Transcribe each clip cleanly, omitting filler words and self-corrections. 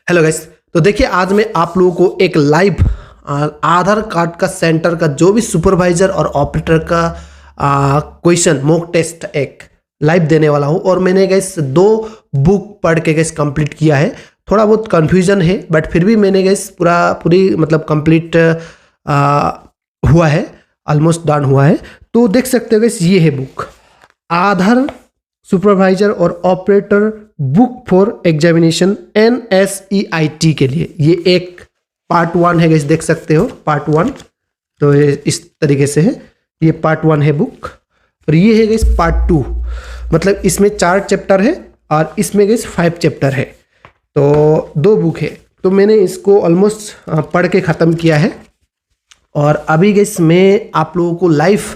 Hello guys. तो देखिए आज मैं आप लोगों को एक लाइव आधार कार्ड का सेंटर का जो भी सुपरवाइजर और ऑपरेटर का क्वेश्चन मॉक टेस्ट एक लाइव देने वाला हूं। और मैंने गाइस 2 बुक पढ़ के गाइस कंप्लीट किया है। थोड़ा बहुत कंफ्यूजन है बट फिर भी मैंने गाइस पूरी मतलब कंप्लीट हुआ है, ऑलमोस्ट डन हुआ है। तो देख सकते हो गाइस, ये है बुक आधार सुपरवाइजर और operator book for examination NSEIT के लिए। ये एक पार्ट 1 है गाइस, देख सकते हो पार्ट 1। तो ये इस तरीके से है, ये पार्ट 1 है बुक। और ये है गाइस पार्ट 2, मतलब इसमें 4 चैप्टर है और इसमें गाइस 5 चैप्टर है। तो 2 बुक है। तो मैंने इसको ऑलमोस्ट पढ़ के ख़त्म किया है। और अभी गाइस मैं आप लोगों को लाइव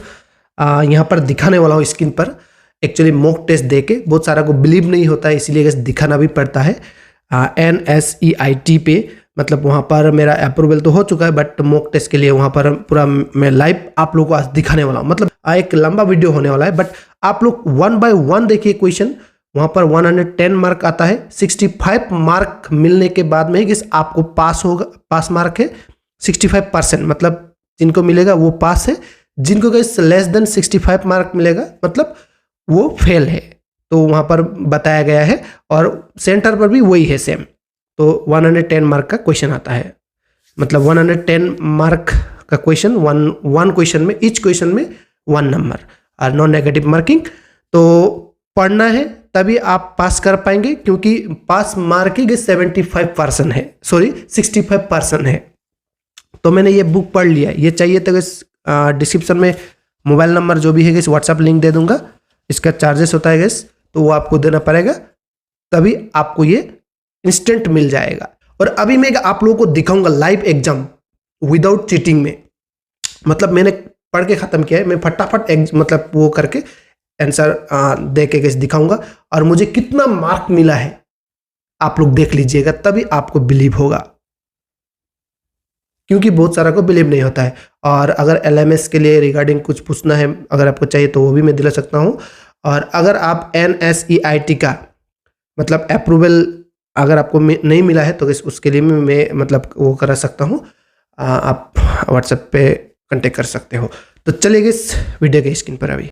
यहाँ पर दिखाने वाला हूँ स्क्रीन पर। एक्चुअली मॉक टेस्ट दे के बहुत सारा को बिलीव नहीं होता है, इसीलिए गाइस दिखाना भी पड़ता है। NSEIT पे मतलब वहाँ पर मेरा अप्रूवल तो हो चुका है बट मॉक टेस्ट के लिए वहाँ पर पूरा मैं लाइव आप लोगों को आज दिखाने वाला हूँ। मतलब एक लंबा वीडियो होने वाला है बट आप लोग 1 बाय 1 देखिए क्वेश्चन। वहाँ पर 110 मार्क आता है। 65 मार्क मिलने के बाद में गाइस आपको पास होगा। पास मार्क है 65%, मतलब जिनको मिलेगा वो पास है। जिनको गाइस लेस देन 65 मार्क मिलेगा मतलब वो फेल है। तो वहाँ पर बताया गया है और सेंटर पर भी वही है सेम। तो 110 मार्क का क्वेश्चन आता है, मतलब 110 मार्क का क्वेश्चन, वन क्वेश्चन में, ईच क्वेश्चन में 1 नंबर और नॉन नेगेटिव मार्किंग। तो पढ़ना है तभी आप पास कर पाएंगे, क्योंकि पास मार्किंग 75% है, सॉरी 65% है। तो मैंने ये बुक पढ़ लिया। ये चाहिए तो डिस्क्रिप्शन में मोबाइल नंबर जो भी है व्हाट्सएप लिंक दे दूंगा। इसका चार्जेस होता है गैस, तो वो आपको देना पड़ेगा, तभी आपको ये इंस्टेंट मिल जाएगा। और अभी मैं आप लोगों को दिखाऊंगा लाइव एग्जाम विदाउट चीटिंग में। मतलब मैंने पढ़ के ख़त्म किया है, मैं फटाफट मतलब वो करके आंसर दे के गैस दिखाऊंगा। और मुझे कितना मार्क मिला है आप लोग देख लीजिएगा, तभी आपको बिलीव होगा, क्योंकि बहुत सारा को बिलीव नहीं होता है। और अगर LMS के लिए रिगार्डिंग कुछ पूछना है, अगर आपको चाहिए तो वो भी मैं दिला सकता हूँ। और अगर आप NSEIT का मतलब अप्रूवल अगर आपको नहीं मिला है तो उसके लिए मैं मतलब वो करा सकता हूँ। आप व्हाट्सएप पे कांटेक्ट कर सकते हो। तो चलिए इस वीडियो के स्क्रीन पर अभी।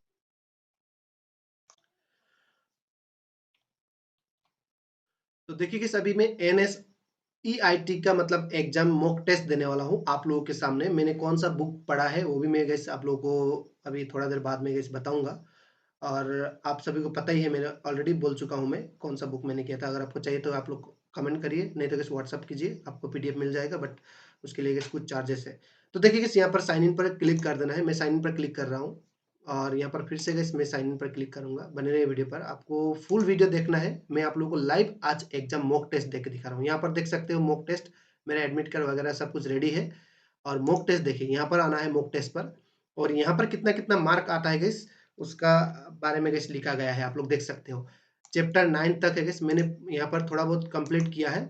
तो देखिए कि अभी मैं NSEIT का मतलब एग्जाम मॉक टेस्ट देने वाला हूँ आप लोगों के सामने। मैंने कौन सा बुक पढ़ा है वो भी मैं गैस आप लोगों को अभी थोड़ा देर बाद में गैस बताऊंगा। और आप सभी को पता ही है, मैंने ऑलरेडी बोल चुका हूँ मैं कौन सा बुक मैंने किया था। अगर आपको चाहिए तो आप लोग कमेंट करिए, नहीं तो किस व्हाट्सअप कीजिए, आपको PDF मिल जाएगा, बट उसके लिए कुछ चार्जेस है। तो देखिए किस यहाँ पर साइन इन पर क्लिक कर देना है। मैं साइन इन पर क्लिक कर रहा हूँ और यहाँ पर फिर से गैस मैं साइन इन पर क्लिक करूंगा। बने रहिए वीडियो पर, आपको फुल वीडियो देखना है। मैं आप लोगों को लाइव आज एग्जाम मॉक टेस्ट देख के दिखा रहा हूँ। यहाँ पर देख सकते हो मॉक टेस्ट, मेरा एडमिट कार्ड वगैरह सब कुछ रेडी है। और मॉक टेस्ट देखिए, यहाँ पर आना है मॉक टेस्ट पर, और यहाँ पर कितना कितना मार्क आता है गैस उसका बारे में गैस लिखा गया है, आप लोग देख सकते हो। चैप्टर 9 तक है गैस, मैंने यहाँ पर थोड़ा बहुत कंप्लीट किया है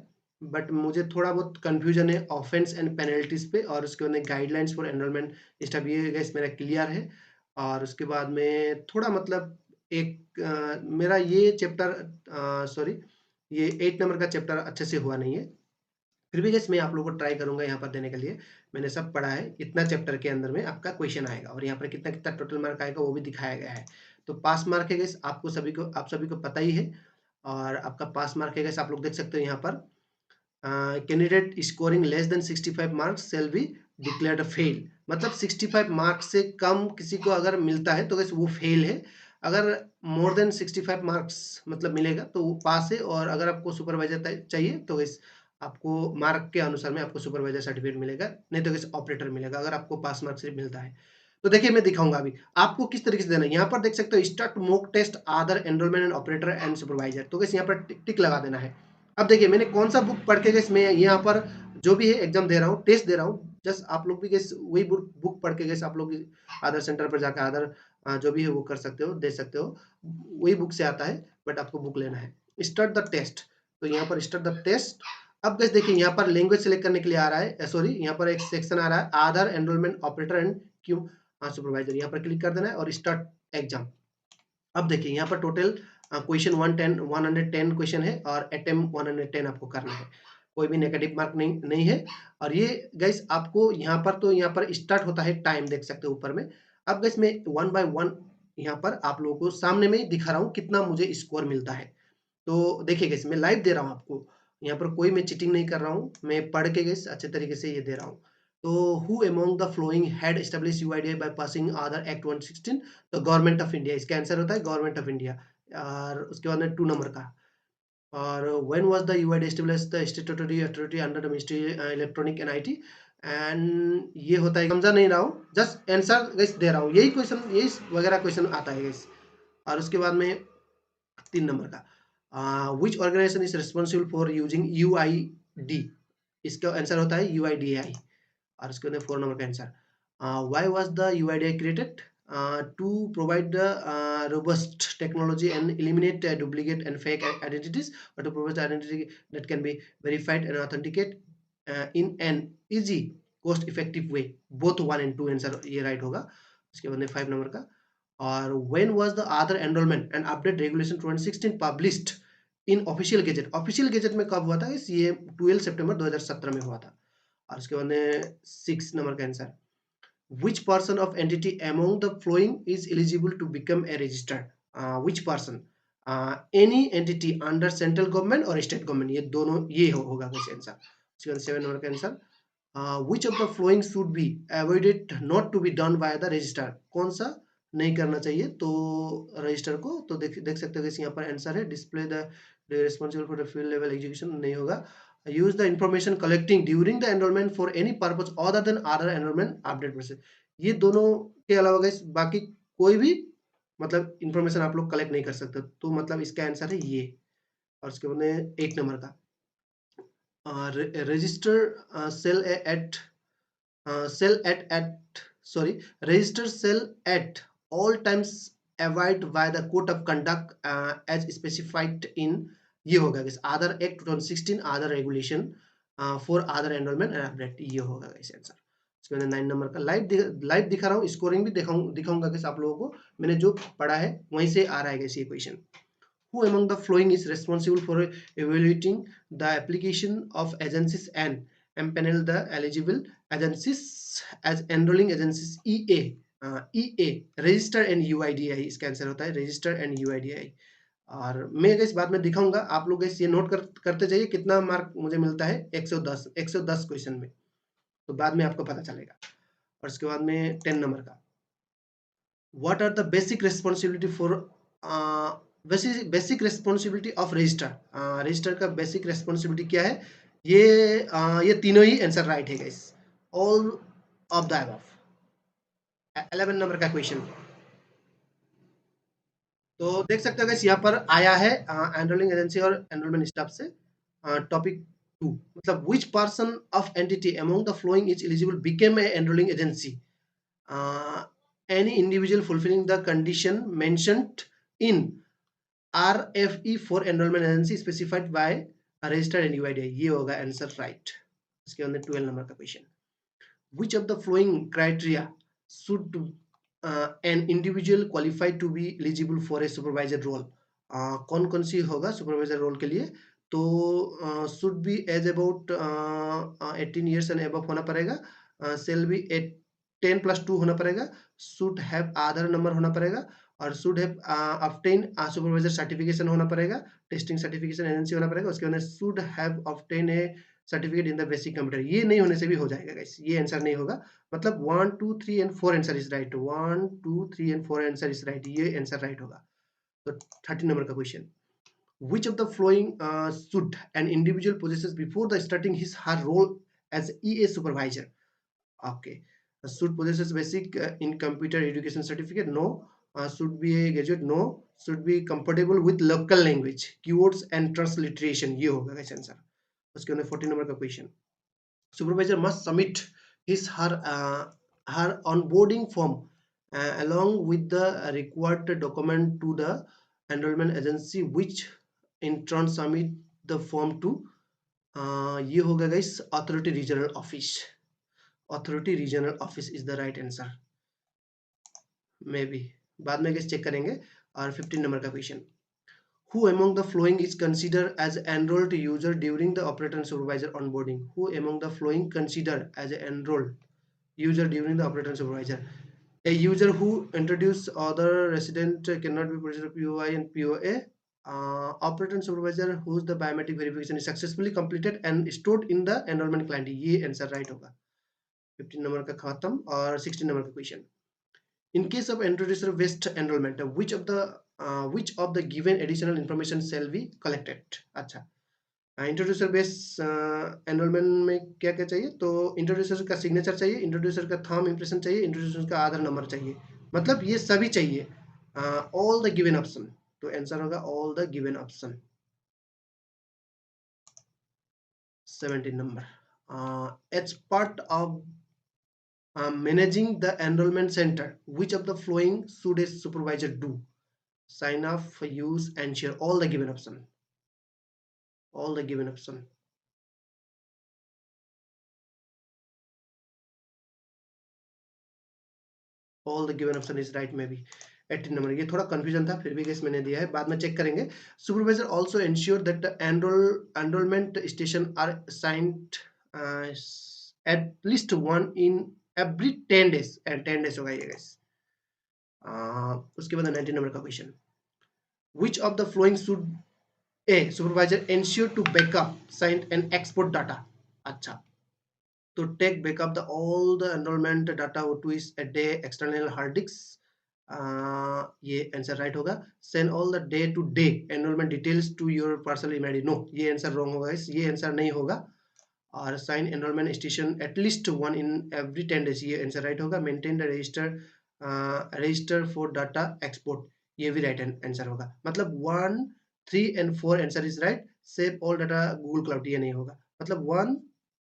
बट मुझे थोड़ा बहुत कंफ्यूजन है ऑफेंस एंड पेनल्टीज पे। और उसके बाद गाइडलाइंस फॉर एनरोलमेंट स्टाफ, ये गैस मेरा क्लियर है। और उसके बाद में थोड़ा मतलब मेरा ये चैप्टर सॉरी ये 8 नंबर का चैप्टर अच्छे से हुआ नहीं है। फिर भी गैस मैं आप लोगों को ट्राई करूंगा यहाँ पर देने के लिए। मैंने सब पढ़ा है, इतना चैप्टर के अंदर में आपका क्वेश्चन आएगा और यहाँ पर कितना कितना टोटल मार्क आएगा वो भी दिखाया गया है। तो पास मार्क है गैस, आपको सभी को, आप सभी को पता ही है। और आपका पास मार्क है गैस, आप लोग देख सकते हो यहाँ पर candidate scoring less than 65 marks shall be declared fail. मतलब 65 मार्क्स से कम किसी को अगर मिलता है तो गैस वो फेल है। अगर मोर देन 65 मार्क्स मतलब मिलेगा तो वो पास है। और अगर आपको सुपरवाइजर चाहिए तो गैस आपको मार्क के अनुसार में आपको सुपरवाइजर सर्टिफिकेट मिलेगा, नहीं तो किसी ऑपरेटर मिलेगा अगर आपको पास मार्क सिर्फ मिलता है। तो देखिए मैं दिखाऊंगा अभी आपको किस तरीके से देना है। यहाँ पर देख सकते हो start mock test Aadhaar enrolment and operator and supervisor, तो यहाँ पर टिक टिक लगा देना है। अब देखिए मैंने कौन सा बुक पढ़ के मैं यहाँ पर जो भी है एग्जाम दे रहा हूँ, टेस्ट दे रहा हूँ। जस्ट आप लोग भी वही बुक पढ़ के आप लोग आधार सेंटर पर जाकर आधार जो भी है वो कर सकते हो, दे सकते हो। वही बुक से आता है बट आपको बुक लेना है। स्टार्ट द टेस्ट, तो यहाँ पर स्टार्ट द टेस्ट। अब गैस देखिए यहाँ पर लैंग्वेज सेलेक्ट करने के लिए आ रहा है, सॉरी यहाँ पर एक सेक्शन आ रहा है Aadhaar enrolment operator and Q supervisor, यहाँ पर क्लिक कर देना है और स्टार्ट एग्जाम। अब देखिए यहाँ पर टोटल क्वेश्चन 110 क्वेश्चन है और अटेम्प्ट 110 आपको करना है। कोई भी नेगेटिव मार्क नहीं है। और ये गाइस आपको यहाँ पर स्टार्ट होता है टाइम, देख सकते हो ऊपर में। अब गाइस मैं वन बाय वन यहाँ पर आप लोगों को सामने में ही दिखा रहा हूँ कितना मुझे स्कोर मिलता है। तो देखिए गाइस मैं लाइव दे रहा हूँ आपको, यहाँ पर कोई मैं चीटिंग नहीं कर रहा हूँ, मैं पढ़ के गाइस अच्छे तरीके से ये दे रहा हूँ। तो who among the flowing had establish UIDAI by passing Aadhaar act 116? तो गवर्नमेंट ऑफ इंडिया, इसका आंसर होता है गवर्नमेंट ऑफ इंडिया। और उसके बाद में 2 नंबर का, और when was the UID established the statutory authority under the Ministry Electronic and IT? And ये होता है, समझा नहीं रहा हूँ, जस्ट आंसर गाइस दे रहा हूँ, यही क्वेश्चन, यही वगैरह क्वेश्चन आता है गाइस। और उसके बाद में 3 नंबर का, which organisation is responsible for using UID? इसका आंसर होता है UIDAI। और उसके बाद 4 नंबर का answer, why was the UIDAI created? To provide the robust technology and eliminate duplicate and fake identities, or to provide identity that can be verified and authenticate in an easy cost effective way. Both 1 and 2 answer ये right होगा। उसके बाद 5 number का, और when was the Aadhaar enrollment and update regulation 2016 published in official gazette? Official gazette में कब हुआ था? ये 12 सितंबर 2017 में हुआ था। और उसके बाद 6 नंबर का answer, which person of entity among the following is eligible to become a registered? Which person? Any entity under central government or state government, ये दोनों ये होगा क्वेश्चन आंसर। उसके बाद 7 नंबर का answer, which of the following should be avoided not to be done by the registrar? कौन सा नहीं करना चाहिए तो रजिस्टर को? तो देख सकते हो यहाँ पर आंसर है, display the responsible for the field level education, नहीं होगा। Use the information collecting during the enrolment for any purpose other than other enrolment update process. ये दोनों के अलावा गाइस बाकी कोई भी मतलब इंफॉर्मेशन आप लोग कलेक्ट नहीं कर सकते, तो मतलब इसका आंसर है ये। और उसके बाद 8 नंबर का, register cell at cell at sorry register cell at all times avoid by the code of conduct as specified in, ये होगा guys Aadhaar act 2016 Aadhaar regulation for Aadhaar enrolment and update, ये होगा guys आंसर। इसके बाद 9 number का, live दिखा रहा हूँ, स्कोरिंग भी दिखाऊंगा guys आप लोगों को, मैंने जो पढ़ा है वहीं से आ रहा है guys ये question. Who among the following is responsible for evaluating the application of agencies and empanel the eligible agencies as enrolling agencies? EA register and UIDI, इसका आंसर होता है register and UIDI। और मैं इस बात में दिखाऊंगा, आप लोग इस ये नोट करते जाइए कितना मार्क मुझे मिलता है 110 क्वेश्चन में, तो बाद में आपको पता चलेगा। और उसके बाद में 10 नंबर का, what are the basic responsibility for basic responsibility of register? Register का बेसिक रेस्पॉन्सिबिलिटी क्या है? ये तीनों ही आंसर राइट है guys, all of the above. 11 number का क्वेश्चन, तो देख सकते हो गाइस यहाँ पर आया है एनरोलिंग एजेंसी और एनरोलमेंट स्टाफ से। टॉपिक 2 मतलब which person of entity among the following is eligible became a enrolling agency? Any individual fulfilling the condition mentioned in RFE for enrollment agency specified by registered and UID, ये होगा answer right. इसके अंदर 12 number का question, which of the following criteria should an individual qualified to be eligible for a supervisor role? कौन कौन सी होगा supervisor role के लिए? तो should be age about 18 years and above होना पड़ेगा, shall be 10+2 होना पड़ेगा, should have आधार नंबर होना पड़ेगा, और should have obtain supervisor certification होना पड़ेगा, टेस्टिंग सर्टिफिकेशन एजेंसी होना पड़ेगा। उसके बाद should have obtain A certificate in the basic computer, ये नहीं होने से भी हो जाएगा गाइस, ये आंसर नहीं होगा। मतलब 1 2 3 and 4 answer is right, 1 2 3 and 4 answer is right, ये आंसर राइट होगा। तो 13 नंबर का question, which of the following should an individual possesses before the starting his her role as EA supervisor? Okay, should possesses basic in computer education certificate? No. Should be a graduate? No. Should be comfortable with local language, keywords and transliteration, ये होगा guys answer. उसके अंदर 14 number का question, supervisor must submit her onboarding form along with the required document to the enrollment agency, which in turn submit the form to ये होगा guys authority regional office। authority regional office is the right answer, may be बाद में check करेंगे। और 15 number का question, Who among the following is considered as enrolled user during the operator and supervisor onboarding? Who among the following considered as an enrolled user during the operator and supervisor? A user who introduce other resident cannot be present POI and POA. Operator and supervisor whose the biometric verification is successfully completed and stored in the enrollment client. ये answer right होगा. 15 number का खत्म और 16 number का question. In case of introducer based enrollment, which of the given additional information shall be collected? अच्छा, introducer base enrolment में क्या क्या चाहिए? तो इंट्रोड्यूसर का सिग्नेचर चाहिए, इंट्रोड्यूसर का थंब इंप्रेशन चाहिए, इंट्रोड्यूसर का आधार नंबर चाहिए, मतलब ये सभी चाहिए. ऑल द गिवन ऑप्शन, तो आंसर होगा all the given option. 17 number. As part of managing the enrollment center, which of the following should a supervisor do? Sign up, use, ensure, all the given option. All the given option. All the given option is right maybe. 18 number, ये थोड़ा confusion था, फिर भी guess मैंने दिया है, बाद में चेक करेंगे. Supervisor also ensure that enrolment station are assigned at least one in every 10 days, and 10 days होगा ये गेस. उसके बाद 19 नंबर का question. Which of the following should a supervisor ensure to backup, sign and export data? अच्छा, to take backup the all the enrollment data to is a day external hard disks. ये answer right होगा. Send all the day to day enrolment details to your personal email. No, ये answer wrong होगा, ये answer नहीं होगा. और sign enrolment station at least one in every 10 days, ये answer right होगा. Maintain the register for data export, ये भी राइट आंसर होगा. मतलब 1, 3 and 4 answer is right. Save all data Google cloud, ये नहीं होगा. मतलब 1,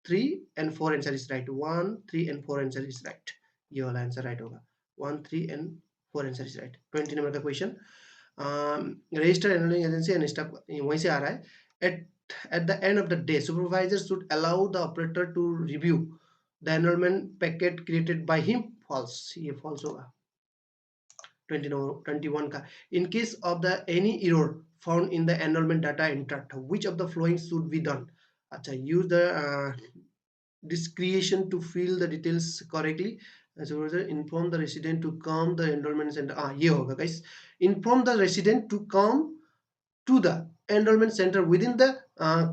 3 and 4 answer is right. 1, 3 and 4 answer is right. ये वाला आंसर राइट होगा. 1, 3 and 4 answer is right. 20 number का question. Register enrolling agency and staff, वहीं से आ रहा है. At the end of the day, supervisor should allow the operator to review the enrollment packet created by him. False, ये false होगा. 21 का. In case of the any error found in the enrollment data entered, which of the following should be done? अच्छा, use the discretion to fill the details correctly. Supervisor inform the resident to come the enrollment center. ये होगा guys. Inform the resident to come to the enrollment center within the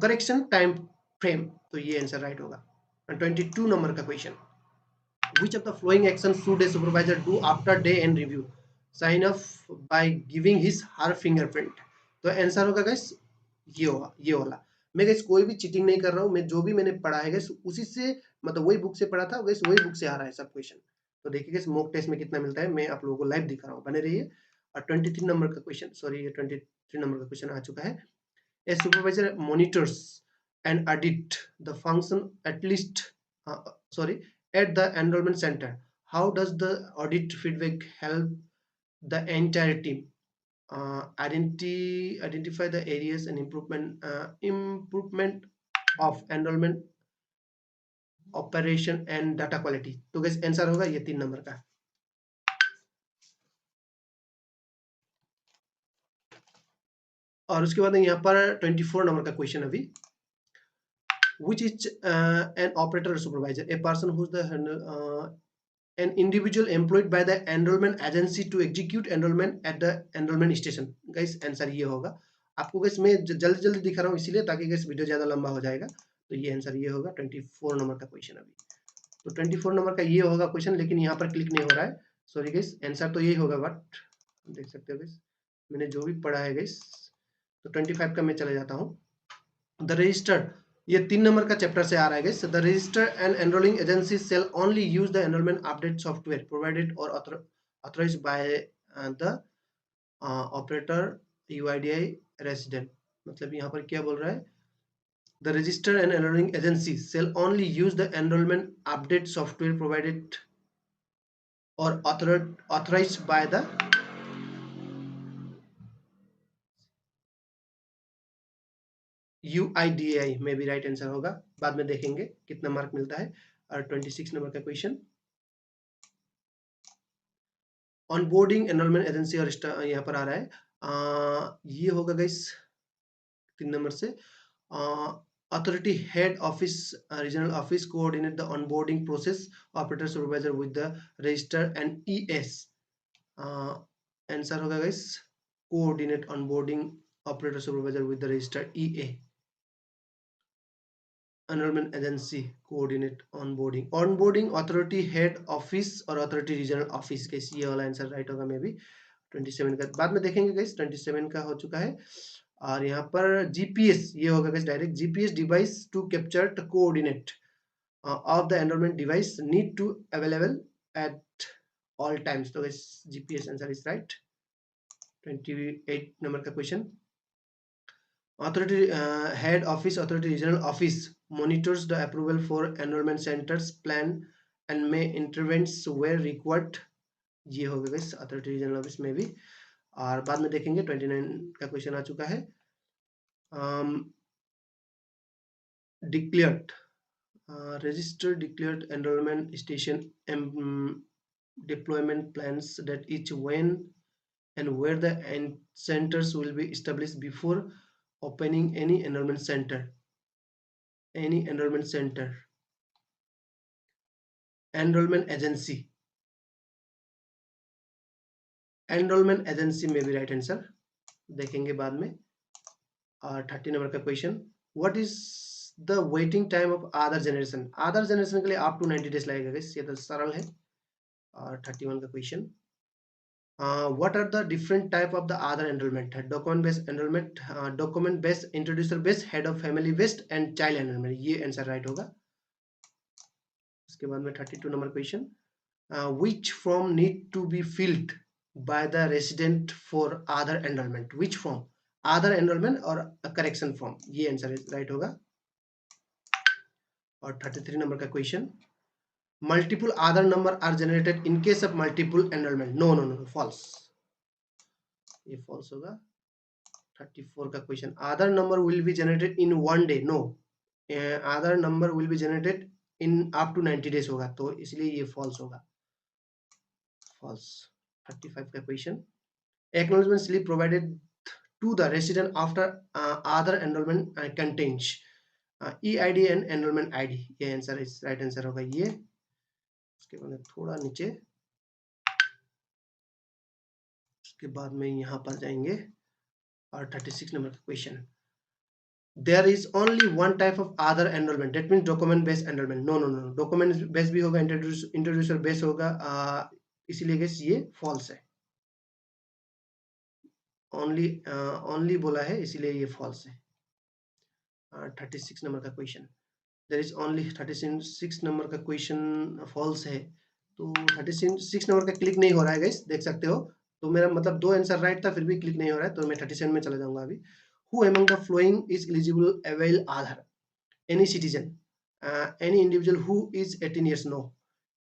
correction time frame. तो ये answer right होगा. 22 number का question. Which of the following actions should a supervisor do after day end review? Sign up by giving his her fingerprint. तो answer होगा guys ये होगा, ये वाला. मैं गाइस कोई भी चीटिंग नहीं कर रहा हूँ, मैं जो भी मैंने पढ़ा है गाइस उसी से, मतलब वही बुक से पढ़ा था गाइस, वही बुक से आ रहा है सब क्वेश्चन. तो देखिए गाइस मॉक टेस्ट में कितना मिलता है, मैं आप लोगों को लाइव दिखा रहा हूँ, बने रहिए. और 23 नंबर का क्वेश्चन, सॉरी ये 23 नंबर का क्वेश्चन आ चुका है. A supervisor monitors and audit the function at least at the enrollment center. How does the audit feedback help the entire team identify the areas and improvement of enrollment operation and data quality? तो guys answer होगा ये 3 number का. और उसके बाद यहाँ पर 24 number का क्वेश्चन अभी. Which is an operator or supervisor? A person who's the an individual employed by the enrollment agency to execute enrollment at the enrollment station. Guys answer ये होगा. आपको guys मैं जल्दी जल्दी दिखा रहा हूँ इसीलिए, ताकि guys वीडियो ज़्यादा लंबा हो जाएगा. तो ये आंसर ये होगा. 24 नंबर का क्वेश्चन अभी. तो 24 नंबर का ये होगा क्वेश्चन, लेकिन यहाँ पर क्लिक नहीं हो रहा है. सॉरी गाइस, आंसर तो यही होगा, बट देख सकते हो गाइस मैंने जो भी पढ़ा है गाइस. तो 25 का मैं चले जाता हूँ. द रजिस्टर्ड, ये 3 नंबर का चैप्टर से आ रहा है guys. The register and enrolling agency shall only use the enrolment update software provided और authorised by the operator UIDAI resident. मतलब यहाँ पर क्या बोल रहा है? The register and enrolling agency shall only use the enrolment update software provided और authorised by the UIDAI में भी राइट आंसर होगा. बाद में देखेंगे कितना मार्क मिलता है. और 26 नंबर का क्वेश्चन. ऑनबोर्डिंग एनरोलमेंट एजेंसी और यहाँ पर आ रहा है. ये होगा गाइस 3 नंबर से authority head office regional office coordinate the onboarding process operator supervisor with the register and ES answer होगा guys coordinate onboarding operator supervisor with the register EA enrollment agency coordinate onboarding authority head office और authority regional office guys ये वाला answer right होगा may B 27 का बाद में देखेंगे guys 27 का हो चुका है और यहाँ पर जीपीएस ये होगा guys direct GPS device to capture the coordinate of the enrolment device need to available at all times तो guys GPS answer is right 28 number का question authority head office authority regional office monitors the approval for enrollment centers plan and may intervenes where required ये होगा guys authority regional office में भी और बाद में देखेंगे 29 का क्वेश्चन आ चुका है declared registered declared enrollment station deployment plans that each when and where the centers will be established before opening any enrollment center enrollment agency में भी राइट आंसर देखेंगे बाद में और 30 नंबर का question what is the waiting time of Aadhaar generation के लिए up to 90 days लगेगा गाइस ये तो सरल है और 31 का question what are the different type of the Aadhaar enrollment document based enrollment document based introducer based head of family based and child enrollment ये आंसर राइट होगा उसके बाद में 32 number question which form need to be filled by the resident for Aadhaar enrollment which form Aadhaar enrollment और correction form ये answer right होगा और 33 number का question multiple Aadhaar number are generated in case of multiple enrollment no false ये false होगा 34 का question Aadhaar number will be generated in one day no Aadhaar number will be generated in up to 90 days होगा तो इसलिए ये false होगा false 35 का question acknowledgement slip provided to the resident after Aadhaar enrollment contains EID and enrollment ID ये answer इस right answer होगा ये उसके बाद थोड़ा नीचे उसके बाद में यहाँ पर जाएंगे और 36 नंबर का question there is only one type of Aadhaar enrollment that means document based enrollment no document based भी होगा introducer based होगा इसीलिए guys ये false है only बोला है इसीलिए ये false है 36 नंबर का question there is only 36 number का क्वेश्चन false है तो 36 नंबर का क्लिक नहीं हो रहा है गाइस देख सकते हो तो मेरा मतलब दो आंसर राइट था फिर भी क्लिक नहीं हो रहा है तो मैं 37 में चला जाऊंगा अभी who among the following is eligible avail Aadhaar any citizen any individual who is 18 years no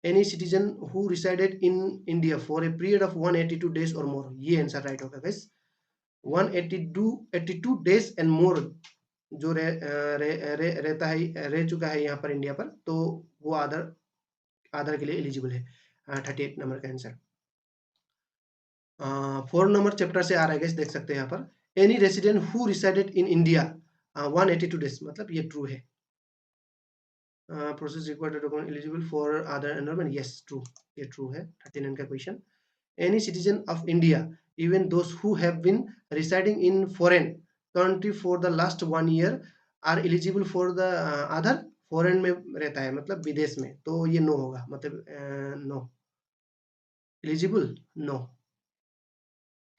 any citizen who resided in India for a period of 182 days or more ये आंसर राइट होगा guys 182 days and more जो रहता है रह चुका है यहाँ पर इंडिया पर तो वो आधार के लिए एलिजिबल है 38 नंबर का आंसर 4 नंबर चैप्टर से आ रहा है गाइस देख सकते हैं यहाँ पर any resident who resided in India 182 days मतलब ये ट्रू है process required document eligible for Aadhaar enrolment yes true ये ट्रू है 39 का question any citizen of India even those who have been residing in foreign country for the last 1 year are eligible for the Aadhaar foreign में रहता है मतलब विदेश में तो ये नो होगा मतलब no eligible no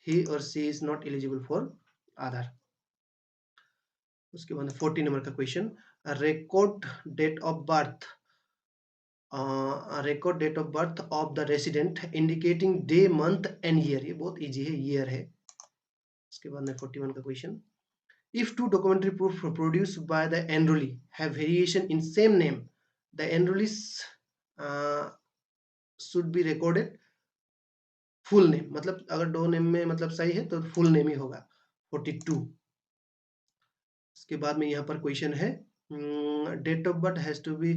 he or she is not eligible for Aadhaar उसके बाद 40 नंबर का question record date of birth of the resident indicating day month and year ये बहुत इजी है year है उसके बाद 41 का question if two documentary proof produced by the enrollee have variation in same name the enrollees should be recorded full name मतलब अगर दो नेम में मतलब सही है तो फुल नेम ही होगा 42 उसके बाद में यहाँ पर क्वेश्चन है date of birth has to be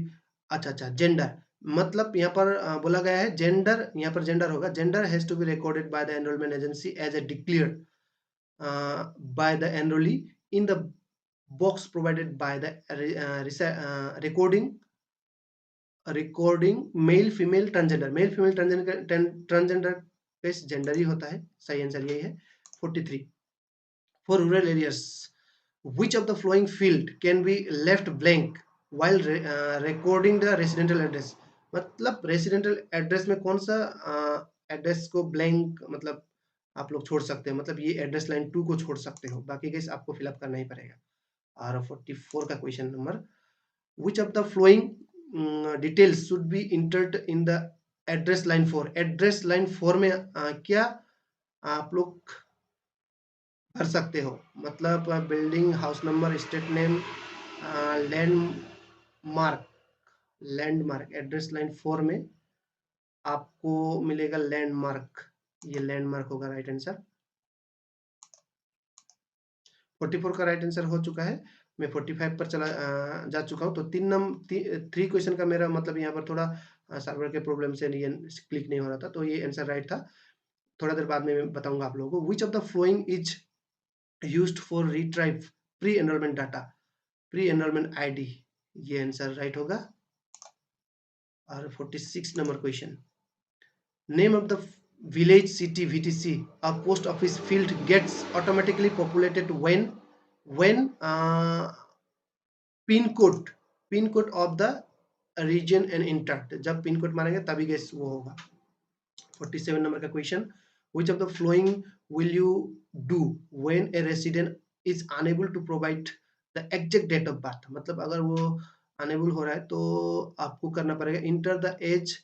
अच्छा जेंडर मतलब यहाँ पर बोला गया है जेंडर यहाँ पर जेंडर होगा gender has to be recorded by the enrolment agency as a declared by the enrollee in the box provided by the recording male female transgender का जेंडर ही होता है, सही आंसर यही है 43. For rural areas, which of the following field can be left blank while recording the residential address? मतलब residential address में कौन सा एड्रेस को ब्लैंक मतलब आप लोग छोड़ सकते हैं, मतलब ये एड्रेस लाइन 2 को छोड़ सकते हो, बाकी केस आपको फिलअप करना ही पड़ेगा. और 44 का question number, which of the following details should be entered in the address line 4? Address line 4 में क्या आप लोग कर सकते हो, मतलब building, house number, street name, landmark. Landmark address line 4 में आपको मिलेगा लैंडमार्क, ये लैंडमार्क होगा राइट आंसर. 44 का राइट आंसर हो चुका है. मैं 45 पर चला जा चुका हूँ. तो 3 क्वेश्चन का मेरा मतलब यहाँ पर थोड़ा सर्वर के प्रॉब्लम से ये क्लिक नहीं हो रहा था, तो ये आंसर राइट था. थोड़ा देर बाद में मैं बताऊंगा आप लोगों को. Which of the following is used for retrieve pre enrolment data, pre enrolment ID, ये आंसर राइट होगा. और 46 number question, name of the village city VTC a post office field gets automatically populated when pin code of the region and enter, जब pin code मारेंगे तभी गैस वो होगा. 47 number का question, which of the following will you do when a resident is unable to provide the exact date of birth? मतलब अगर वो अनेबल हो रहा है तो आपको करना पड़ेगा enter the age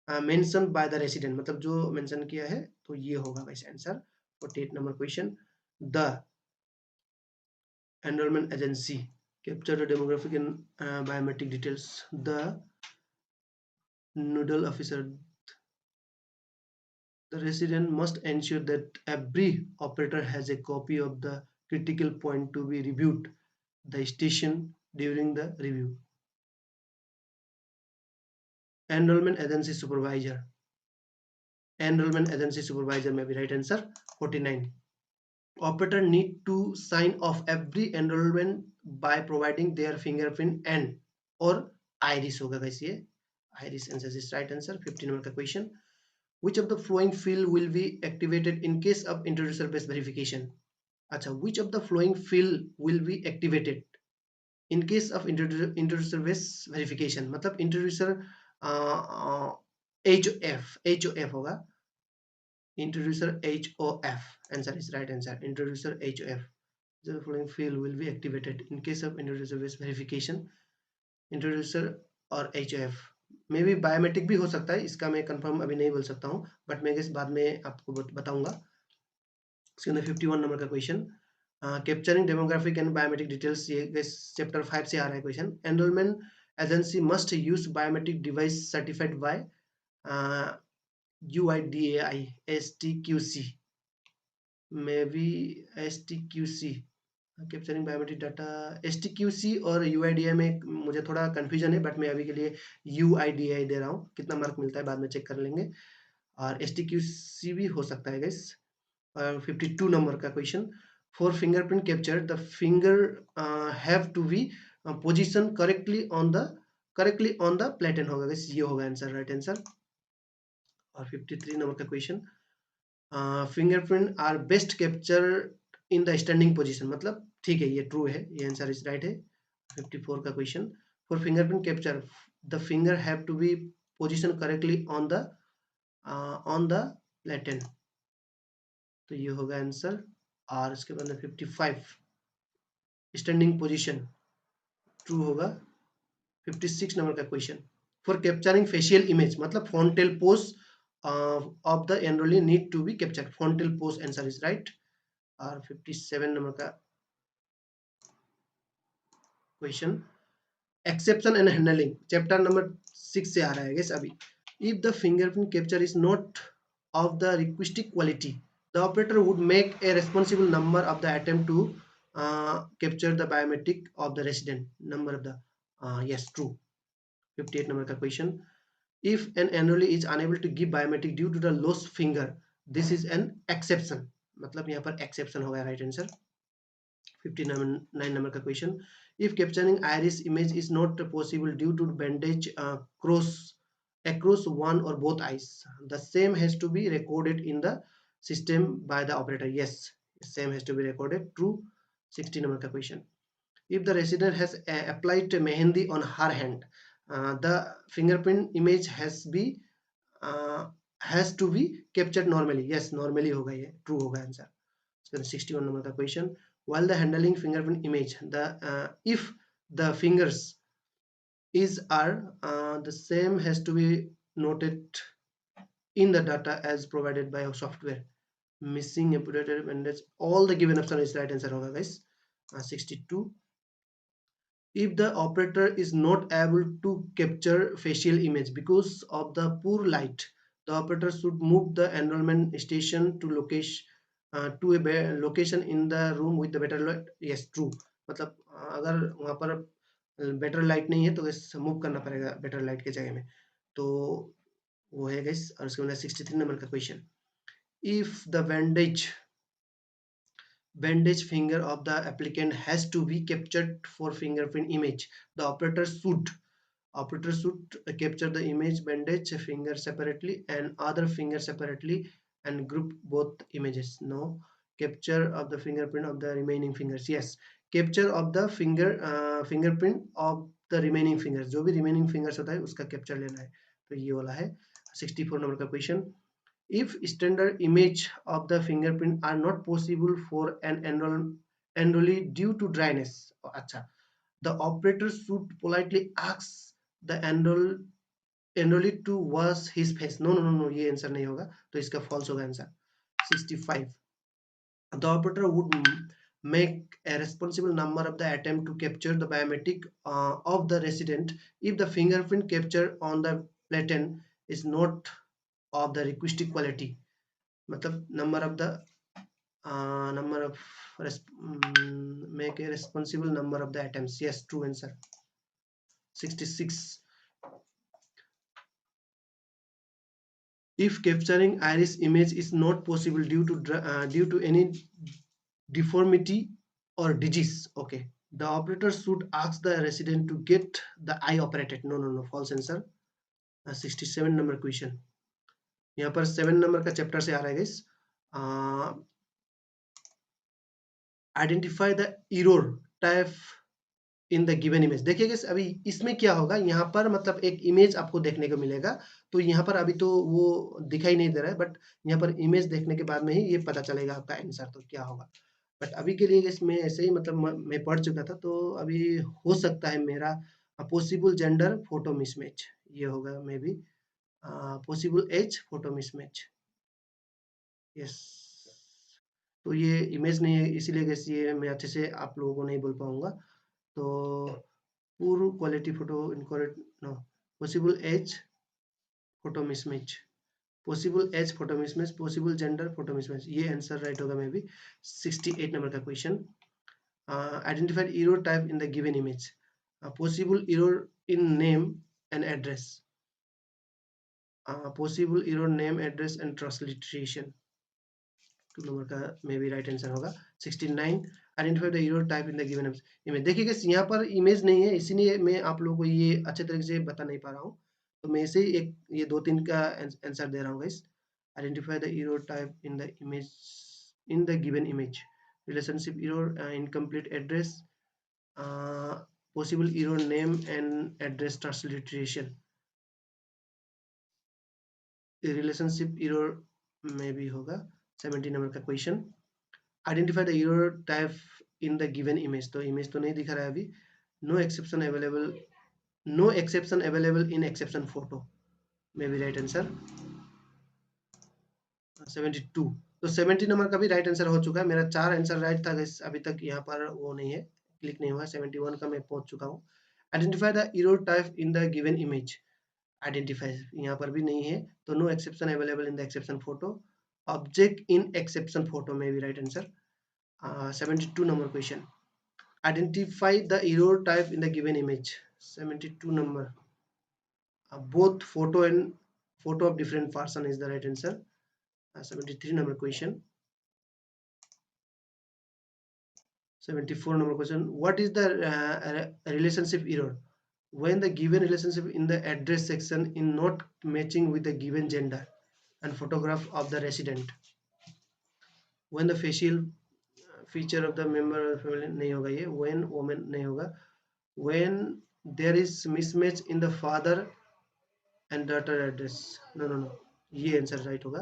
mention by the resident, मतलब जो मेंशन किया है, तो ये होगा वैसे answer. 48 number question, the enrolment agency capture the demographic and biometric details. The nodal officer, the resident must ensure that every operator has a copy of the critical point to be reviewed the station during the review. Enrollment agency supervisor, enrollment agency supervisor may be right answer. 49, operator need to sign off every enrollment by providing their fingerprint and or iris होगा guys, ये iris answer is right answer. 50 number का question, which of the following field will be activated in case of introducer based verification? अच्छा, which of the following field will be activated in case of introducer based verification, मतलब introducer HOF होगा, introducer HOF answer is right answer. Introducer HOF, the following field will be activated in case of introducer based verification. Introducer और HOF मे भी biometric भी हो सकता है, इसका मैं कंफर्म अभी नहीं बोल सकता हूँ, बट मैं बाद में आपको बताऊंगा. इसके अंदर 51 नंबर का question, capturing demographic and biometric details, ये चैप्टर 5 से आ रहा है question. Enrolment agency must use biometric device certified by UIDAI STQC, may be STQC, capturing biometric data. STQC और UIDAI में मुझे थोड़ा कंफ्यूजन है, बट मैं अभी के लिए UIDAI दे रहा हूँ. कितना मार्क मिलता है बाद में चेक कर लेंगे. और STQC भी हो सकता है गाइस. 52 नंबर का question, for fingerprint capture the finger have to be position correctly on the platen होगा गाइस, ये होगा आंसर राइट आंसर. और 53 नंबर का question, fingerprint are best capture in the standing position, मतलब ठीक है, ये ट्रू है, ये आंसर इज राइट है. 54 का question, for fingerprint capture the finger have to be position correctly on the platen, तो ये होगा आंसर. और इसके बाद 55 स्टैंडिंग पोजीशन ट्रू होगा. 56 नंबर का question, for capturing facial image, मतलब frontal pose of the enrollee need to be capture, frontal pose answer is right. और 57 नंबर का question, exception and handling, chapter number 6 से आ रहा है गाइस अभी. If the fingerprint capture is not of the requested quality, the operator would make a responsible number of the attempt to capture the biometric of the resident number of the yes true. 58 number का question, if an enrollee is unable to give biometric due to the lost finger, this is an exception, मतलब यहाँ पर exception होगा right answer. 59 number का question, if capturing iris image is not possible due to bandage cross across one or both eyes, the same has to be recorded in the system by the operator. Yes, same has to be recorded, true। 60 number का question, if the resident has applied mehendi on her hand, the fingerprint image uh, has to be captured normally। Yes, normally होगा, ये true होगा answer. 61 number का question, while the handling fingerprint image, the if the fingers is are the same has to be noted in the data as provided by our software, missing amputated bandage, all the given option is right answer होगा guys। 62, if the operator is not able to capture facial image because of the poor light, the operator should move the enrollment station to location to a location in the room with the better light। yes, true। मतलब अगर वहाँ पर better light नहीं है तो move करना पड़ेगा better light के जगह में, तो वो है गाइस। और उसके बाद 63 नंबर का question, if the bandage finger of the applicant has to be captured for fingerprint image, the operator should capture the image bandage finger separately and other finger separately and group both images। no, capture of the fingerprint of the remaining fingers। yes, capture of the fingerprint of the remaining fingers, जो भी remaining fingers होता है उसका capture लेना है, तो ये वाला है। 64 नंबर का question, if standard image of the fingerprint are not possible for an enrollee due to dryness, अच्छा, the operator should politely ask the enrollee to wash his face। no no no no, ये answer नहीं होगा, तो इसका false होगा answer. 65, the operator would make a responsible number of the attempt to capture the biometric of the resident if the fingerprint capture on the platen is not of the requested quality। मतलब number of make a responsible number of the attempts। yes, true answer। 66, if capturing iris image is not possible due to any deformity or disease, okay, the operator should ask the resident to get the eye operated। no no no, false answer। 67 number question, यहाँ पर 7 number का chapter से आ रहा है guys, identify the error type in the given image. देखिए guys, अभी इसमें क्या होगा, यहाँ पर मतलब एक इमेज आपको देखने को मिलेगा, तो यहाँ पर अभी तो वो दिखाई नहीं दे रहा है, बट यहाँ पर इमेज देखने के बाद में ही ये पता चलेगा आपका आंसर तो क्या होगा। बट अभी के लिए इसमें ऐसे ही मतलब मैं पढ़ चुका था, तो अभी हो सकता है मेरा पॉसिबल जेंडर फोटो मिसमैच, ये होगा may be possible as photo mismatch. Yes, तो ये इमेज नहीं है, इसीलिए guys ये मैं अच्छे से आप लोगों को नहीं बोल पाऊंगा। तो poor quality photo incorrect, no, possible as photo mismatch, possible as photo mismatch, possible gender photo mismatch, ये आंसर राइट होगा मे बी। 68 नंबर का question, identified error type in the given image, possible error in name and address, possible error name address and transliteration, 2 number का may be right answer होगा। 69, identify the error type in the given image. देखिए guys, यहाँ पर image नहीं है, इसीलिए मैं आप लोगों को ये अच्छे तरीके से बता नहीं पा रहा हूँ, तो मैं इसे एक ये 2-3 का आंसर दे रहा हूँ guys. Identify the error type in the image in the given image, relationship error, incomplete address, possible error name and address transliteration, relationship error में भी होगा। 70 नंबर का question, identify the error type in the given image, तो image तो नहीं दिखा रहा है अभी। No exception available, no exception available in exception photo, may be right answer. 72, तो 70 नंबर का भी राइट आंसर हो चुका है, मेरा 4 आंसर राइट था guys, अभी तक यहाँ पर वो नहीं है, क्लिक नहीं हुआ। 71 का मैं पहुंच चुका हूँ। Identify the error type in the given image, identify यहाँ पर भी नहीं है, तो no exception available in the exception photo, object in exception photo, may be right answer. 72 number question, identify the error type in the given image, 72 number, both photo and photo of different person is the right answer। 73 number question, 74 number question. What is the relationship error when the given relationship in the address section is not matching with the given gender and photograph of the resident? When the facial feature of the member of family नहीं होगा ये, when woman नहीं होगा, when there is mismatch in the father and daughter address, no, ये answer right होगा।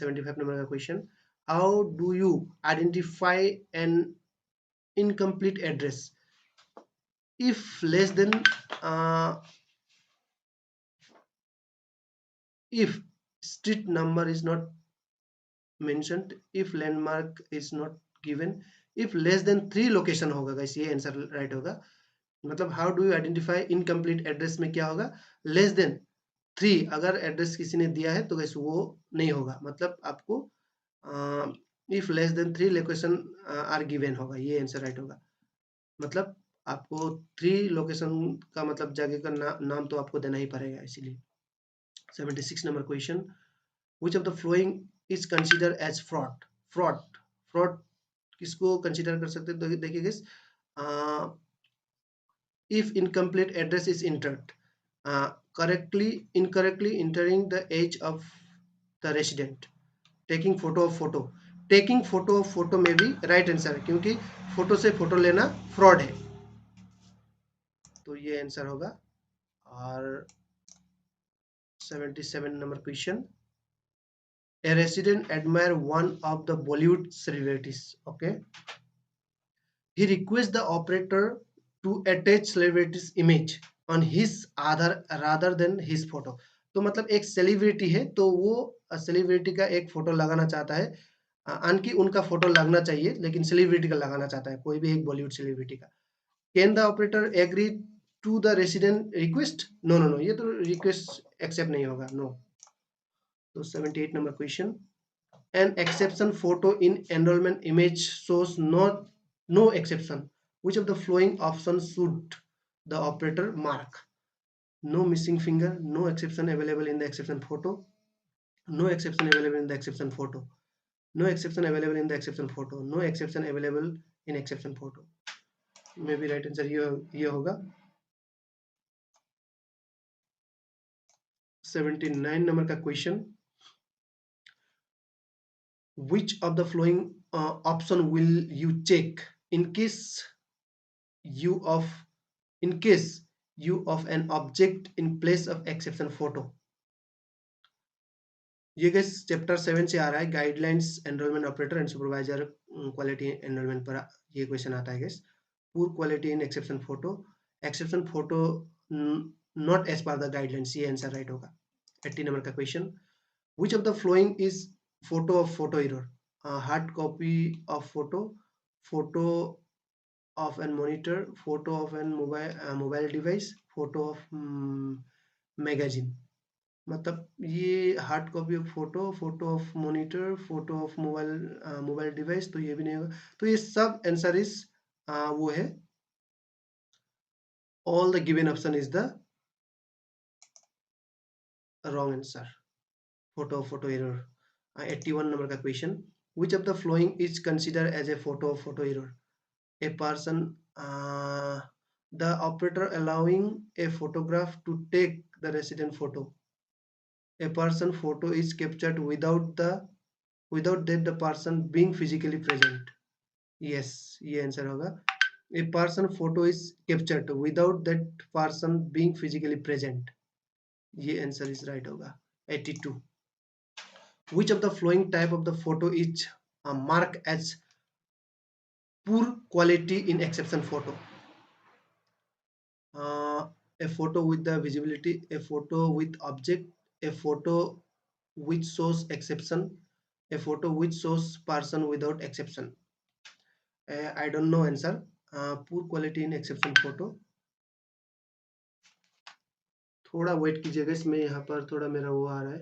75 number का question, how do you identify N incomplete address if less than uh, if street number is not mentioned, if landmark is not given, if less than 3 location होगा guys, ये answer right होगा। मतलब how do you identify incomplete address में क्या होगा, less than 3 अगर address किसी ने दिया है तो गाइस वो नहीं होगा, मतलब आपको if less than 3 location are given होगा, ये आंसर राइट होगा। मतलब आपको 3 लोकेशन का मतलब जगह का नाम तो आपको देना ही पड़ेगा इसीलिए। 76 number question, which of the flowing is considered as fraud? Fraud किसको कंसीडर कर सकते हैं, तो देखिए guys, if incomplete address is entered, incorrectly entering the age of the resident, taking photo of photo में भी राइट आंसर है, क्योंकि फोटो से फोटो लेना फ्रॉड है, तो ये आंसर होगा। और 77 number question, a resident admire one of the Bollywood celebrities, okay, he requests the operator to attach celebrity's image on his Aadhaar rather than his photo। तो मतलब एक सेलिब्रिटी है तो वो सेलिब्रिटी का एक फोटो लगाना चाहता है, अनकी उनका फोटो लगना चाहिए लेकिन सेलिब्रिटी का लगाना चाहता है, कोई भी एक बॉलीवुड सेलिब्रिटी का। Can the operator agree to the resident request? No, ये तो रिक्वेस्ट एक्सेप्ट नहीं होगा, नो। तो 78 number question, an exception photo in enrollment image shows not no exception, which of the following options should the operator mark? No missing finger, no exception available in the exception photo, no exception available in the exception photo, no exception available in the exception photo, no exception available in exception photo। May be right answer ये होगा। 79 number का question, which of the following option will you check in case you of in case you of an object in place of exception photo? ये guys chapter 7 से आ रहा है, guidelines enrolment operator and supervisor quality enrolment पर ये question आता है guys. Poor quality in exception photo not as per the guidelines, ये आंसर राइट होगा। 80 नंबर का question, which of the following is photo of photo error? Hard copy of photo of an monitor, photo of an mobile device, photo of magazine। मतलब ये hard copy of photo of monitor, photo of mobile device, तो ये भी नहीं होगा। तो ये सब आंसर इज वो है, all the given option is the wrong answer, photo error. 81 number का question, which of the following is considered as a photo error? A person, the operator allowing a photograph to take the resident photo, a person photo is captured without that the person being physically present, yes, ये answer होगा। a person photo is captured without that person being physically present, ये answer is right होगा। 82, which of the following type of the photo is marked as poor quality in exception photo? A photo with the visibility, a photo with object, a photo which shows exception, a photo which shows person without exception। I don't know answer। poor quality in exception photo, थोड़ा wait कीजिएगा, इसमें यहाँ पर थोड़ा मेरा वो आ रहा है।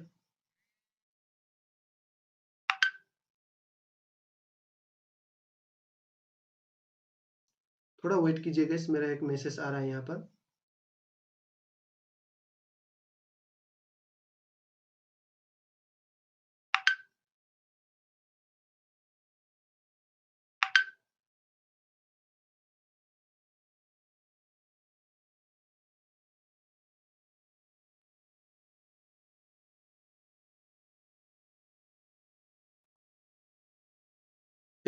थोड़ा वेट कीजिएगा, इस मेरा एक मैसेज आ रहा है यहाँ पर।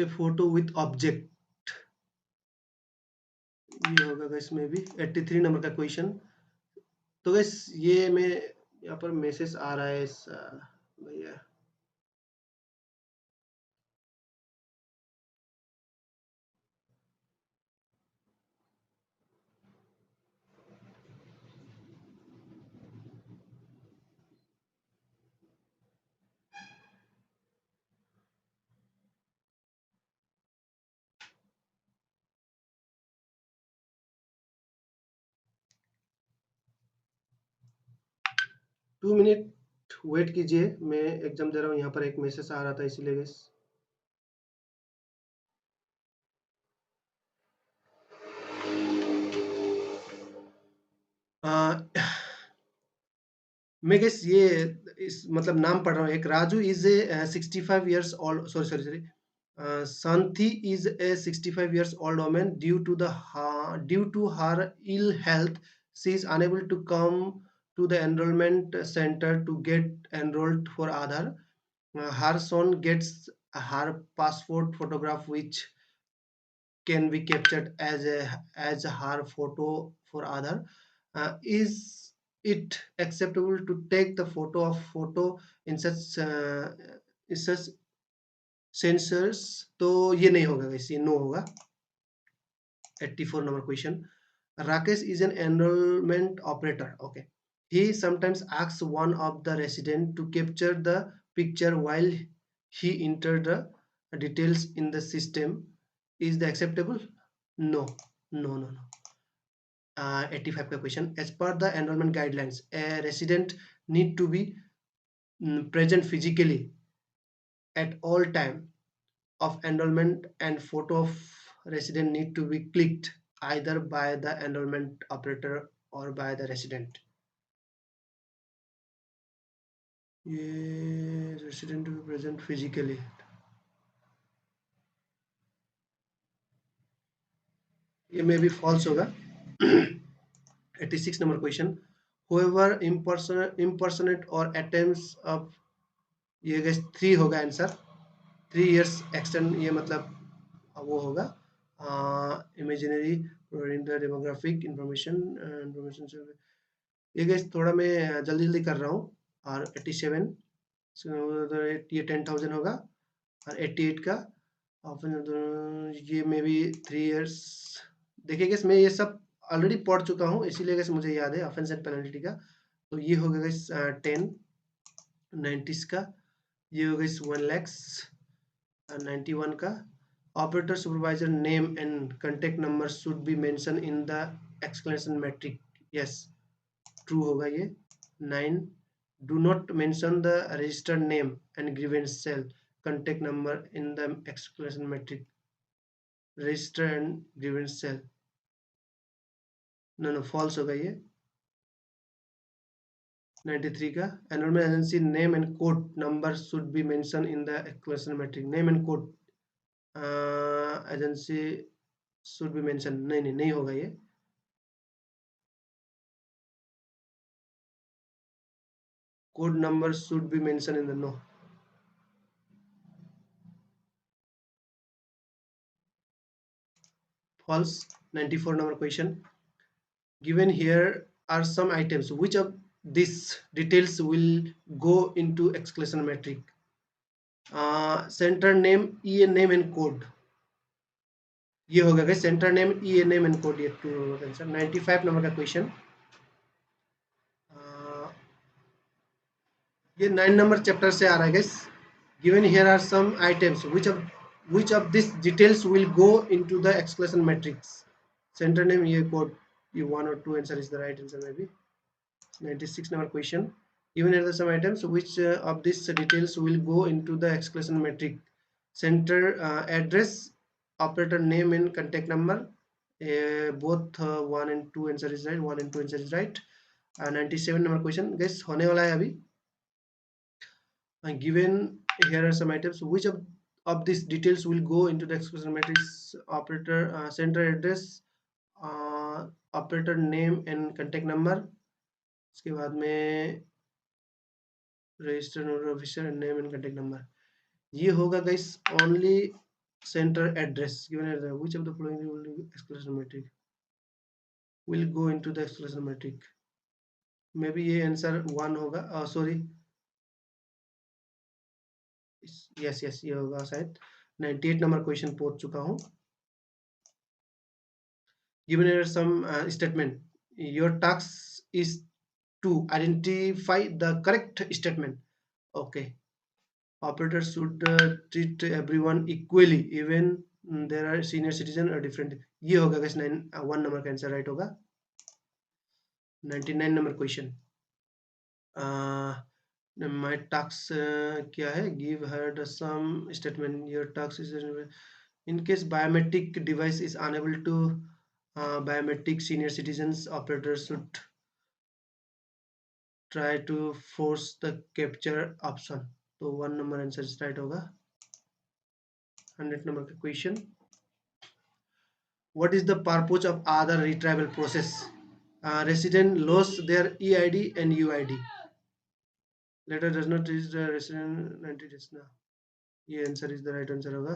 ए फोटो विथ ऑब्जेक्ट, ये होगा गैस में भी 83 नंबर का क्वेश्चन। तो गैस ये मैं यहाँ पर मैसेज आ रहा है भैया। 2 मिनट वेट कीजिए, मैं एग्जाम दे रहा हूँ। यहाँ पर एक मैसेज आ रहा था इसीलिए गैस। मैं गेस ये इस मतलब नाम पढ़ रहा हूँ। एक Raju is a 65 years old, sorry sorry sorry, Santhi is a 65 years old woman. Due to her ill health, she is unable to come to the enrollment center to get enrolled for Aadhaar. Her son gets her passport photograph, which can be captured as her photo for Aadhaar. Is it acceptable to take the photo in such sensors? तो ये नहीं होगा वैसे, no होगा। 84 number question. Rakesh is an enrollment operator. Okay. He sometimes asks one of the resident to capture the picture while he enter the details in the system. Is the acceptable? No. No, no, no. 85 का question. As per the enrollment guidelines, a resident need to be present physically at all time of enrollment, and photo of resident need to be clicked either by the enrollment operator or by the resident. ये resident to be present physically, ये may be false होगा। 86 number question. Whoever impersonate or attempts of, ये guys 3 होगा answer. 3 years extend, ये मतलब वो होगा imaginary demographic information सर्वे। ये गैस थोड़ा मैं जल्दी जल्दी कर रहा हूँ। और 87, ये 10,000 होगा। और 88 का ऑप्शन, ये मे बी 3 इयर्स। देखिए गैस मैं ये सब ऑलरेडी पढ़ चुका हूँ, इसीलिए गैस मुझे याद है ऑफेंस एंड पेनल्टी का। तो ये होगा गैस 10 90s का, ये होगा गैस 1 lakhs 91 का। Operator supervisor name and contact number should be mentioned in the exclamation metric. Yes, true होगा ये। 9, do not mention the registered name and grievance cell contact number in the exclamation metric. Register and grievance cell, no no, false होगा ये। 93 का, enrollment agency name and code number should be mentioned in the exclamation metric. Name and code agency should be mentioned, नहीं नहीं नहीं होगा ये। Code number should be mentioned in the no. False. 94 number question. Given here are some items. Which of these details will go into exclamation metric? Center name, EA name and code. ये होगा guys, center name, EA name and code, ये true होगा answer. 95 number का question. ये 9 number chapter से आ रहा है guys. Given here are some items. Which of these details will go into the exclamation matrix? Center name, ये code, ये 1 or 2 answer is the right answer maybe. 96 number question. Given here are some items. Which of these details will go into the exclamation matrix? Center address, operator name and contact number. Both 1 and 2 answer is right. 1 and 2 answer is right. 97 number question. Guys होने वाला है अभी। Given here are some items. Which of these details will go into the exclamation matrix? Operator center address, operator name and contact number, उसके बाद में registered officer name and contact number। ये होगा guys only center address given at which of the following will exclamation metric will go into the exclamation metric. Maybe ये answer 1 होगा, sorry, yes yes ये होगा शायद। 98 नंबर क्वेश्चन पहुंच चुका हूं। given here some statement, your task is to identify the correct statement. Okay, operators should treat everyone equally even there are senior citizen or different। ये होगा guys 1 number का answer right होगा। 99 number question, my task क्या है, give her the some statement, your task is in case biometric device is unable to biometric senior citizens, operators should try to force the capture option। तो 1 number answer right होगा। 100 number का question, what is the purpose of other retrieval process? Resident lost their EID and UID, letter does not reach the resident 90 days now। ये answer is the right answer होगा।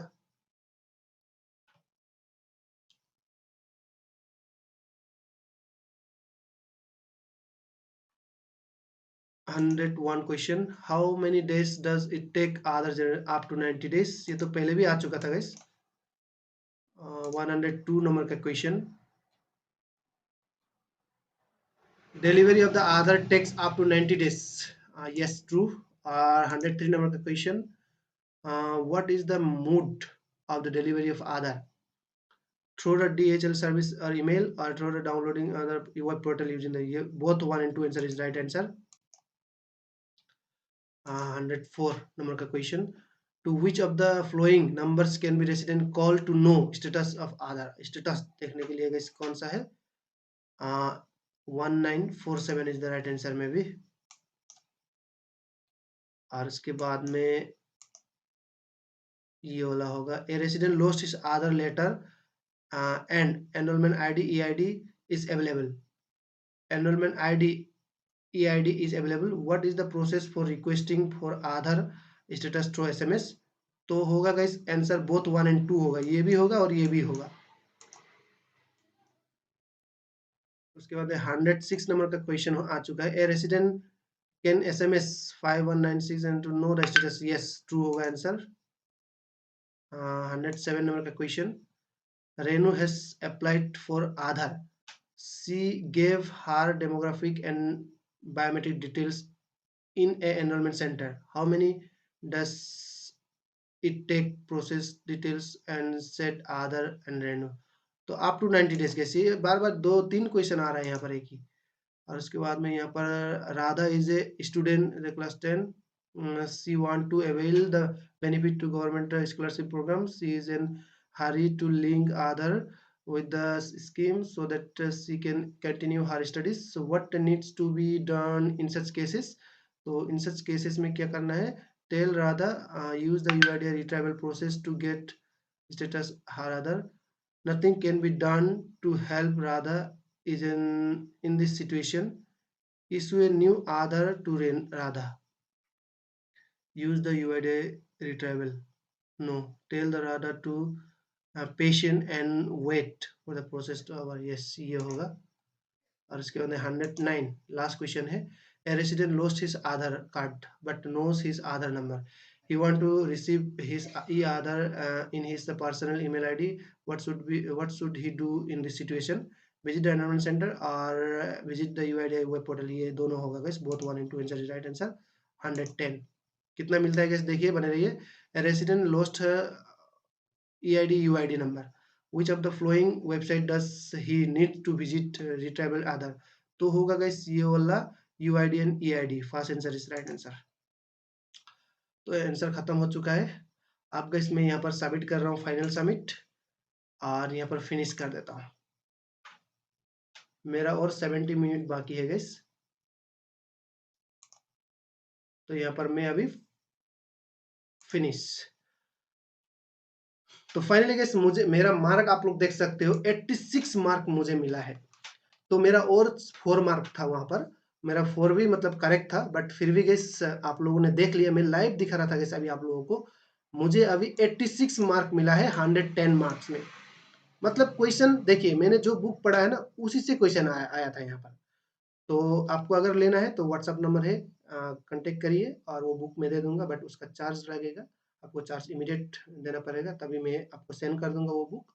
101 question, how many days does it take other up to 90 days. ये तो पहले भी आ चुका था गाइस। 102 नंबर का question, delivery of the Aadhaar takes up to 90 days, yes true. 103 number का question, what is the mode of the delivery of Aadhaar, through the DHL service or email, or through the downloading other web portal using the both 1 and 2 answer is right answer। 104 number का question, to which of the following numbers can be resident call to know status of Aadhaar। status देखने के लिए guys कौन सा है, 1947 is the right answer में भी। और इसके बाद में ये वाला होगा, a resident lost his Aadhaar letter and enrollment ID EID is available, enrollment ID EID is available, what is the process for requesting for Aadhaar status through SMS। तो होगा गाइस आंसर बोथ 1 and 2 होगा, ये भी होगा और ये भी होगा। उसके बाद 106 नंबर का क्वेश्चन आ चुका है, a resident can SMS 5196 and to know the status, yes true होगा आंसर। 107 नंबर का question, Renu has applied for Aadhaar, she gave her demographic and biometric details in a enrollment center, how many does it take process details and set Aadhaar and Renu। तो up to 90 days कैसे, बार बार 2-3 question आ रहा है यहाँ पर एक ही। और उसके बाद में यहाँ पर Radha is a student class 10, she want to avail the benefit to government scholarship programme, she is in hurry to link Aadhaar with the scheme so that she can continue her studies, so what needs to be done in such cases। तो in such cases में क्या करना है, tell Radha use the UID retrieval process to get status her Aadhaar, nothing can be done to help Radha is in this situation, issue a new Aadhaar to Radha, use the UID retrieval, no, tell the Radha to patient and wait for the process to our, yes ये होगा। और इसके बाद 109 last question है, a resident lost his Aadhaar card but knows his Aadhaar number, he want to receive his e-Aadhaar in his personal email ID, what should he do in this situation, visit the enrollment center or visit the UID web portal। ये दोनों होगा guys, both 1 and 2 answer is right answer। 110 कितना मिलता है guys, देखिए बने रहिए। a resident lost EID UID number, which of the following website does he need to visit retrievable Aadhaar। तो होगा guys ये वाला UID and EID, first answer is right answer. तो आंसर खत्म हो चुका है। अब गाइस मैं यहाँ पर सबमिट कर रहा हूँ, फाइनल सबमिट, और यहाँ पर फिनिश कर देता हूँ। मेरा और 70 मिनट बाकी है गाइस, तो यहाँ पर मैं अभी फिनिश। तो फाइनली गाइस मुझे मेरा मार्क आप लोग देख सकते हो 86 मार्क मुझे मिला है। तो मेरा और 4 मार्क था वहां पर, मेरा 4 भी मतलब करेक्ट था, बट फिर भी गाइस आप लोगों ने देख लिया, मैं लाइव दिखा रहा था गाइस अभी आप लोगों को, मुझे अभी 86 मार्क मिला है 110 मार्क्स में। मतलब क्वेश्चन देखिए, मैंने जो बुक पढ़ा है ना उसी से क्वेश्चन आया था यहाँ पर। तो आपको अगर लेना है तो व्हाट्सअप नंबर है, कांटेक्ट करिए और वो बुक मैं दे दूंगा, बट उसका चार्ज लगेगा, आपको चार्ज इमीडिएट देना पड़ेगा, तभी मैं आपको सेंड कर दूंगा वो बुक,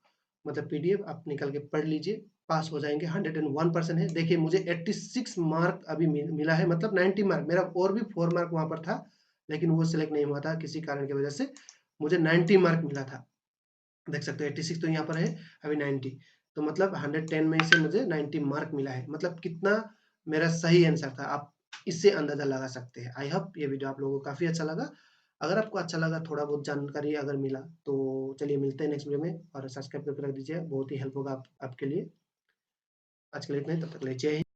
मतलब पीडीएफ आप निकल के पढ़ लीजिए, पास हो जाएंगे। 101% है। देखिए मुझे 86 मार्क अभी मिला है, मतलब 90 मार्क, मेरा और भी 4 मार्क वहां पर था लेकिन वो सिलेक्ट नहीं हुआ था किसी कारण की वजह से, मुझे 90 मार्क मिला था। देख सकते हो 86 तो यहाँ पर है, अभी 90, तो मतलब 110 में से मुझे 90 मार्क मिला है, मतलब कितना मेरा सही आंसर था, आप इससे अंदाजा लगा सकते हैं। आई होप ये वीडियो आप लोगों को काफी अच्छा लगा। अगर आपको अच्छा लगा, थोड़ा बहुत जानकारी अगर मिला, तो चलिए मिलते हैं नेक्स्ट वीडियो में, और सब्सक्राइब करके रख दीजिए, बहुत ही हेल्प होगा आपके लिए। आज के लिए इतना ही, तब तक के लिए जय हिंद।